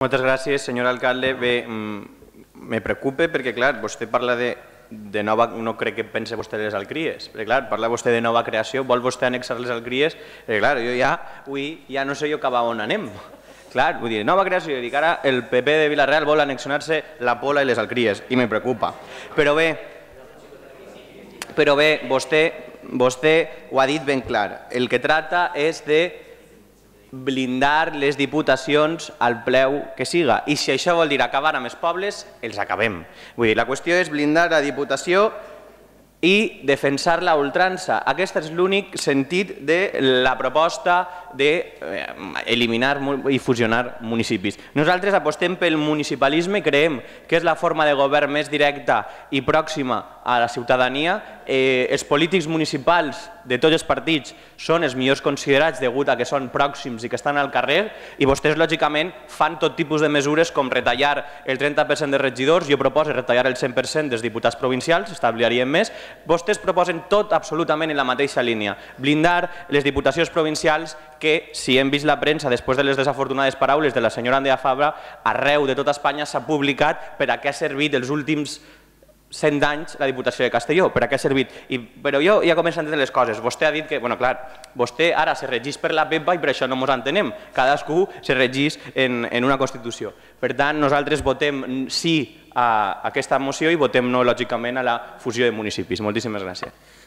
Moltes gràcies, senyor alcalde. Bé, me preocupa perquè, clar, vostè parla de nova... No crec que pense vostè de les alcries, perquè, clar, parla vostè de nova creació, vol vostè annexar les alcries, perquè, clar, jo ja no sé jo cap a on anem. Clar, vull dir, nova creació, i dic ara el PP de Vila-real vol annexionar-se la Pola i les alcries, i me preocupa. Però bé, vostè ho ha dit ben clar, el que tracta és de blindar les diputacions al preu que siga. I si això vol dir acabar amb els pobles, els acabem. Vull dir, la qüestió és blindar la diputació i defensar-la a ultrança. Aquest és l'únic sentit de la proposta d'eliminar i fusionar municipis. Nosaltres apostem pel municipalisme i creiem que és la forma de govern més directa i pròxima a la ciutadania. Els polítics municipals de tots els partits són els millors considerats degut a que són pròxims i que estan al carrer, i vostès lògicament fan tot tipus de mesures com retallar el 30% de regidors. Jo proposo retallar el 100% dels diputats provincials, establiríem més. Vostès proposen tot absolutament en la mateixa línia, blindar les diputacions provincials, que si hem vist la premsa després de les desafortunades paraules de la senyora Andrea Fabra, arreu de tota Espanya s'ha publicat per a què ha servit els últims 100 anys la Diputació de Castelló, per a què ha servit. Però jo ja començo a entendre les coses. Vostè ha dit que, bueno, clar, vostè ara se regeix per la PEPA i per això no ens entenem. Cadascú se regeix en una Constitució. Per tant, nosaltres votem sí a aquesta moció i votem no, lògicament, a la fusió de municipis. Moltíssimes gràcies.